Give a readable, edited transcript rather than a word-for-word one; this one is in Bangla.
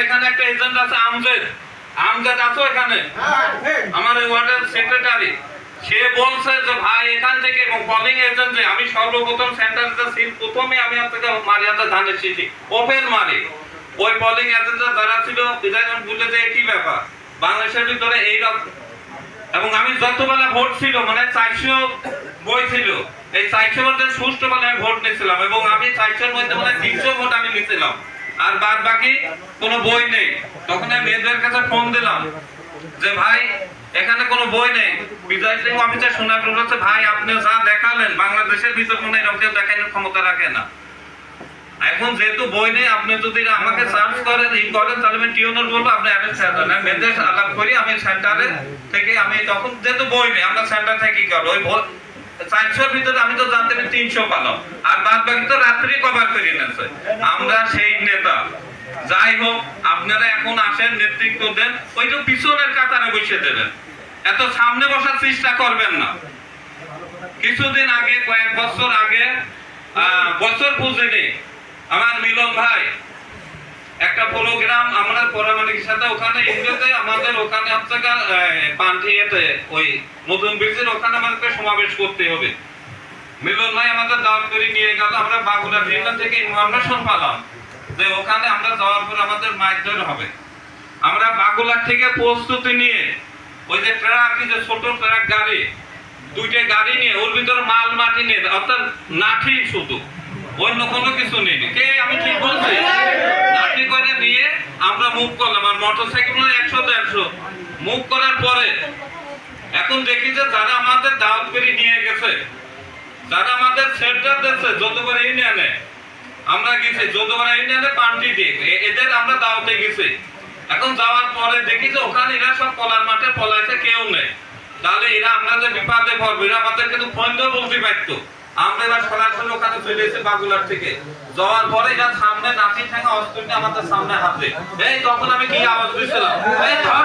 এখানে একটা এজেন্ট আছে আমজেদ আছো এখানে, আমার ওই ওয়ার্ডের সেক্রেটারি, সে বলছে যে ভাই এখান থেকে এবং কলিং এজেন্ট যে আমি সর্বপ্রথম সেন্টারে সিল প্রথমে আমি আপনাকে মারিয়াতে ধানের শিশি ওপেন মারি। ওই কলিং এজেন্ট যারা ছিল বিধায়ক বলে যে কি ব্যাপার বাংলাদেশের ভিতরে এইরকম, এবং আমি যতবেলা ভোট ছিল মানে 400 বই ছিল, এই 400 ভোটের সুষ্ঠু বলে আমি ভোট নিয়েছিলাম এবং আমি 400-র মধ্যে মানে 300 ভোট আমি নিয়েছিলাম, আর বাদ বাকি কোনো বই নেই। তখন আমি মেয়েদের কাছে ফোন দিলাম যে ভাই এখানে কোনো বই নেই। বিজয় সিং অফিসার শোনা বলেছে ভাই আপনি যা দেখালেন বাংলাদেশের ভিতর কোনো এরকম কেউ দেখানোর ক্ষমতা রাখে না। এখন যেহেতু বই নেই আপনি যদি আমাকে সার্চ করেন এই করেন তাহলে আমি টিউনার বলবো আপনি অ্যাড্রেস দেন, আমি মেয়েদের আলাপ করি, আমি সেন্টারে থেকে আমি তখন যেহেতু বই নেই আমরা সেন্টার থেকে কি করবো ওই 400-র ভিতরে আমি তো জানতে 300 পালাম, আর বাদ বাকি তো রাত্রি কভার করে নিয়েছে। আমরা সেই নেতা। যাই হোক আপনারা এখন আসেন, নেতৃত্ব দেন, ওই তো পিছনের কাতারে বসে দেবেন, এত সামনে বসার চেষ্টা করবেন না। কিছুদিন আগে কয়েক বছর আগে বছর পুজোতে আমার মিলন ভাই একটা প্রোগ্রাম আমরা পরামানিকের সাথে ওখানে ইন্ডিয়াতে আমাদের ওখানে হচ্ছে পান্থিয়াতে ওই নতুন ব্রিজের ওখানে আমাদেরকে সমাবেশ করতে হবে। মিলন ভাই আমাদের দাওয়াত করে নিয়ে গেল, আমরা বাগুড়া জেলা থেকে ইনফরমেশন পেলাম যে ওখানে আমরা যাওয়ার পর আমাদের মাইকদার হবে। আমরা বাগুড়া থেকে প্রস্তুতি নিয়ে ওই যে ট্রাক, যে ছোট ট্রাক গাড়ি, 2টা গাড়ি নিয়ে ওর ভিতরে মাল মাটি নিয়ে অর্থাৎ লাঠি, শুধু অন্য কোনো কিছু নেই। কে আমি ঠিক বলছি? লাঠি করে নিয়ে আমরা মুভ করলাম, আর মোটরসাইকেল 100-150 মুভ করার পরে এখন দেখি যে যারা আমাদের দাওয়াত করে নিয়ে গেছে, যারা আমাদের সেন্টার দিচ্ছে যদুপাড়া ইউনিয়নে, আমরা গেছি যদুপাড়া ইউনিয়নে পান্টি দিয়ে এদের আমরা দাওয়াতে গেছি। এখন যাওয়ার পরে দেখি যে ওখানে এরা সব কলার মাঠে পলাইছে, কেউ নেই। তাহলে এরা আমরা যে বিপদে পড়বো, এরা আমাদের কিন্তু ফোন দিয়ে বলতে পারতো। আমরা এবার সরাসরি ওখানে চলে এসেছি বাগুলার থেকে। যাওয়ার পরে এরা সামনে নাচি ঠেঙা অস্ত্র নিয়ে আমাদের সামনে হাতে, এই তখন আমি কি আওয়াজ দিয়েছিলাম, এই ধর